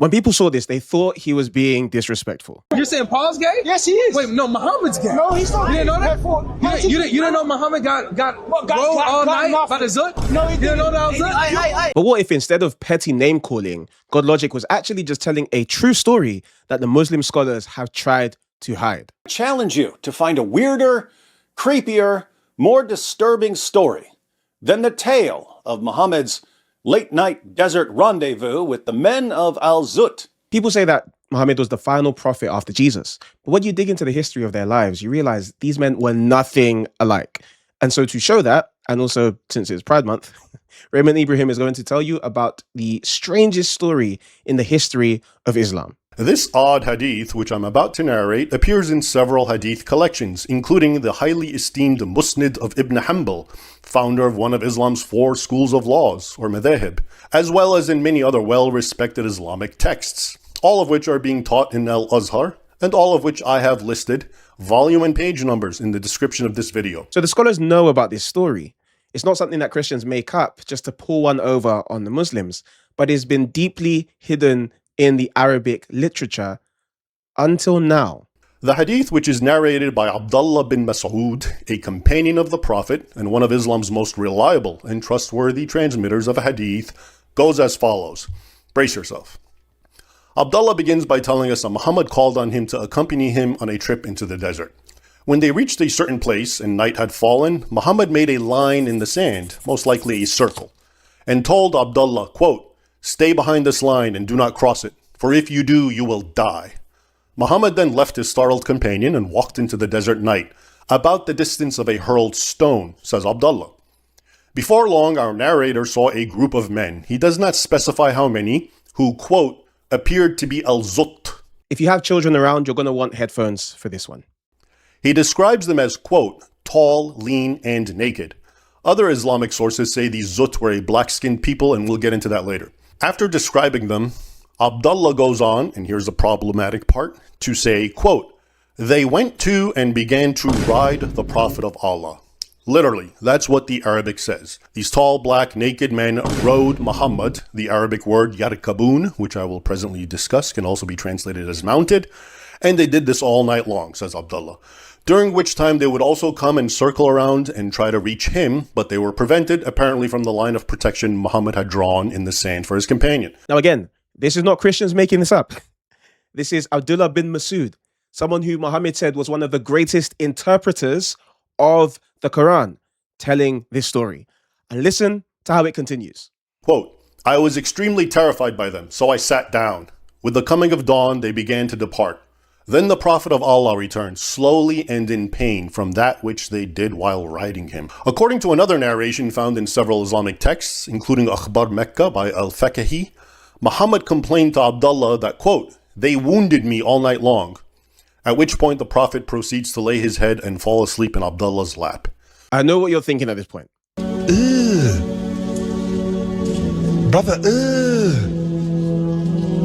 When people saw this, they thought he was being disrespectful. You're saying Paul's gay? Yes, he is. Wait, no, Muhammad's gay. No, he's not. You didn't know that? You didn't know Muhammad got rolled all night by the Zut? No, he didn't. You didn't know that was Zut? But what if instead of petty name calling, God Logic was actually just telling a true story that the Muslim scholars have tried to hide? I challenge you to find a weirder, creepier, more disturbing story than the tale of Muhammad's late-night desert rendezvous with the men of Al-Zut. People say that Muhammad was the final prophet after Jesus. But when you dig into the history of their lives, you realize these men were nothing alike. And so to show that, and also since it's Pride Month, Raymond Ibrahim is going to tell you about the strangest story in the history of Islam. This odd hadith, which I'm about to narrate, appears in several hadith collections, including the highly esteemed Musnad of Ibn Hanbal, founder of one of Islam's 4 schools of laws, or madhahib, as well as in many other well-respected Islamic texts, all of which are being taught in Al-Azhar, and all of which I have listed volume and page numbers in the description of this video. So the scholars know about this story. It's not something that Christians make up just to pull one over on the Muslims, but it's been deeply hidden in the Arabic literature until now. The hadith, which is narrated by Abdullah bin Mas'ud, a companion of the Prophet and one of Islam's most reliable and trustworthy transmitters of hadith, goes as follows. Brace yourself. Abdullah begins by telling us that Muhammad called on him to accompany him on a trip into the desert. When they reached a certain place and night had fallen, Muhammad made a line in the sand, most likely a circle, and told Abdullah, quote, "Stay behind this line and do not cross it, for if you do, you will die." Muhammad then left his startled companion and walked into the desert night, about the distance of a hurled stone, says Abdullah. Before long, our narrator saw a group of men, he does not specify how many, who, quote, appeared to be al-Zut. If you have children around, you're going to want headphones for this one. He describes them as, quote, tall, lean, and naked. Other Islamic sources say these Zut were a black-skinned people, and we'll get into that later. After describing them, Abdullah goes on, and here's the problematic part, to say, quote, they went to and began to ride the Prophet of Allah. Literally, that's what the Arabic says. These tall, black, naked men rode Muhammad. The Arabic word yarkabun, which I will presently discuss, can also be translated as mounted. And they did this all night long, says Abdullah. During which time they would also come and circle around and try to reach him, but they were prevented, apparently from the line of protection Muhammad had drawn in the sand for his companion. Now again, this is not Christians making this up. This is Abdullah bin Mas'ud, someone who Muhammad said was one of the greatest interpreters of the Quran, telling this story. And listen to how it continues. Quote, I was extremely terrified by them, so I sat down. With the coming of dawn, they began to depart. Then the Prophet of Allah returned, slowly and in pain from that which they did while riding him. According to another narration found in several Islamic texts, including Akhbar Mecca by Al-Fakahi, Muhammad complained to Abdullah that, quote, they wounded me all night long. At which point the Prophet proceeds to lay his head and fall asleep in Abdullah's lap. I know what you're thinking at this point. Brother,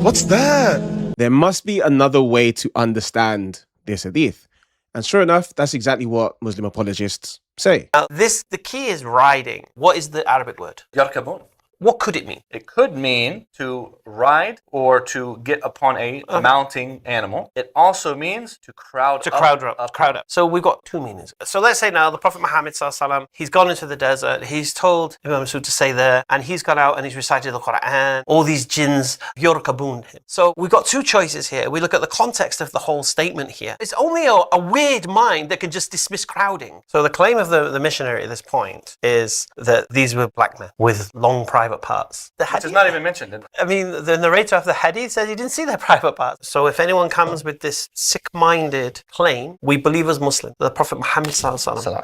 what's that? There must be another way to understand this hadith. And sure enough, that's exactly what Muslim apologists say. Now, the key is riding. What is the Arabic word? Yarkabun. What could it mean? It could mean to ride or to get upon a mounting animal. It also means to crowd up. So we've got two meanings. So let's say now the Prophet Muhammad sallallahu, he's gone into the desert. He's told Imam Masud to stay there, and he's gone out and he's recited the Quran. All these jinns yarkabun him. So we've got two choices here. We look at the context of the whole statement here. It's only a weird mind that can just dismiss crowding. So the claim of the missionary at this point is that these were black men with long private parts. Which is not even mentioned. I mean, the narrator of the hadith says he didn't see their private parts. So if anyone comes with this sick-minded claim, we believe as Muslim, the Prophet Muhammad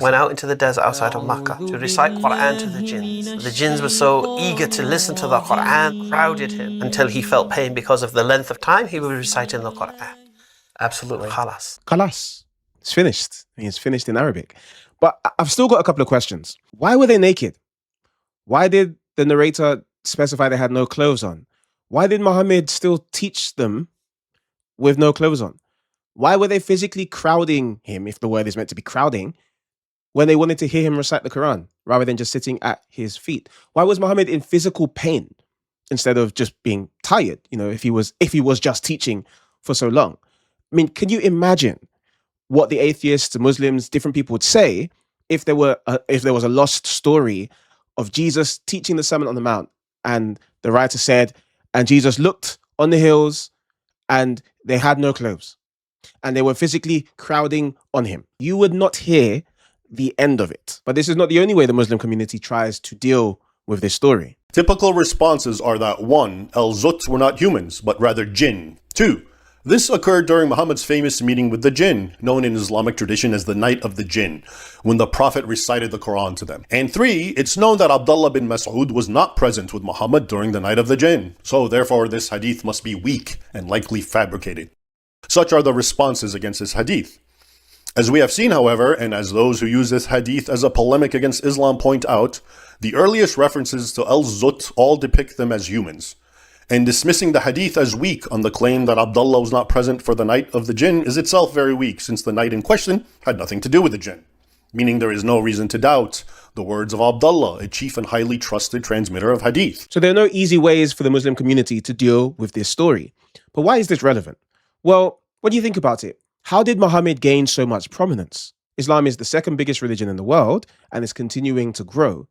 went out into the desert outside of Makkah to recite Quran to the jinns. The jinns were so eager to listen to the Quran, crowded him until he felt pain because of the length of time he was reciting the Quran. Absolutely. Khalas. It's finished. It's finished in Arabic. But I've still got a couple of questions. Why were they naked? Why did the narrator specify they had no clothes on? Why did Muhammad still teach them with no clothes on? Why were they physically crowding him, if the word is meant to be crowding, when they wanted to hear him recite the Quran, rather than just sitting at his feet? Why was Muhammad in physical pain? instead of just being tired, if he was just teaching for so long. I mean, can you imagine what the atheists, the Muslims, different people would say if there was a lost story of Jesus teaching the Sermon on the Mount, and the writer said, and Jesus looked on the hills and they had no clothes and they were physically crowding on him. You would not hear the end of it. But this is not the only way the Muslim community tries to deal with this story. Typical responses are that 1. Al-Zut were not humans, but rather jinn. 2. This occurred during Muhammad's famous meeting with the jinn, known in Islamic tradition as the Night of the Jinn, when the Prophet recited the Quran to them. And 3. It's known that Abdullah bin Mas'ud was not present with Muhammad during the Night of the Jinn, so therefore this hadith must be weak and likely fabricated. Such are the responses against this hadith. As we have seen, however, and as those who use this hadith as a polemic against Islam point out, the earliest references to Al-Zut all depict them as humans. And dismissing the hadith as weak on the claim that Abdullah was not present for the Night of the Jinn is itself very weak, since the night in question had nothing to do with the jinn. Meaning there is no reason to doubt the words of Abdullah, a chief and highly trusted transmitter of hadith. So there are no easy ways for the Muslim community to deal with this story. But why is this relevant? Well, when you think about it, how did Muhammad gain so much prominence? Islam is the second biggest religion in the world and is continuing to grow.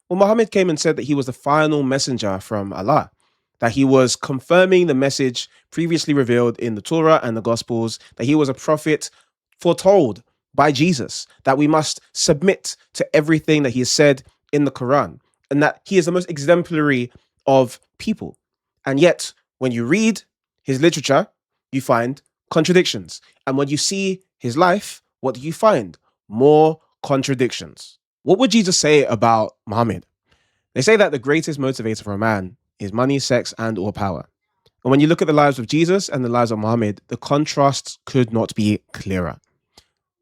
Well, Muhammad came and said that he was the final messenger from Allah, that he was confirming the message previously revealed in the Torah and the Gospels, that he was a prophet foretold by Jesus, that we must submit to everything that he has said in the Quran, and that he is the most exemplary of people. And yet, when you read his literature, you find contradictions. And when you see his life, what do you find? More contradictions. What would Jesus say about Muhammad? They say that the greatest motivator for a man is money, sex, and or power. And when you look at the lives of Jesus and the lives of Muhammad, the contrasts could not be clearer.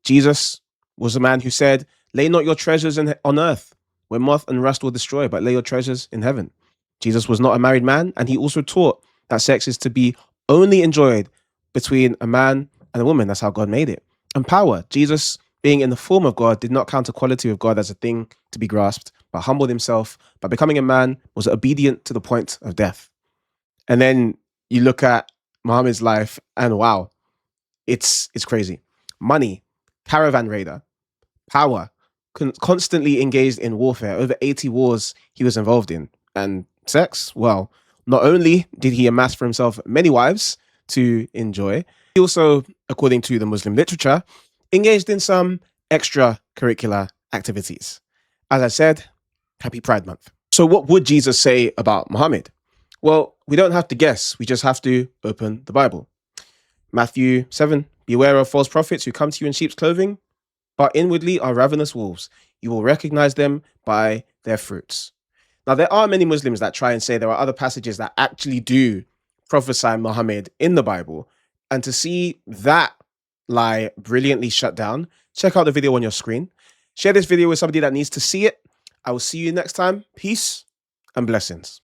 Jesus was a man who said, lay not your treasures on earth, where moth and rust will destroy, but lay your treasures in heaven. Jesus was not a married man, and he also taught that sex is to be only enjoyed between a man and a woman. That's how God made it. And power, Jesus, being in the form of God, did not count equality with God as a thing to be grasped, but humbled himself by becoming a man, was obedient to the point of death. And then you look at Muhammad's life and wow, it's crazy. Money, caravan raider, power, constantly engaged in warfare, over 80 wars he was involved in. And sex, well, not only did he amass for himself many wives to enjoy, he also, according to the Muslim literature, engaged in some extracurricular activities. As I said, happy Pride Month. So what would Jesus say about Muhammad? Well, we don't have to guess. We just have to open the Bible. Matthew 7, beware of false prophets who come to you in sheep's clothing, but inwardly are ravenous wolves. You will recognize them by their fruits. Now, there are many Muslims that try and say there are other passages that actually do prophesy Muhammad in the Bible. And to see that lie brilliantly shut down, check out the video on your screen. Share this video with somebody that needs to see it. I will see you next time. Peace and blessings.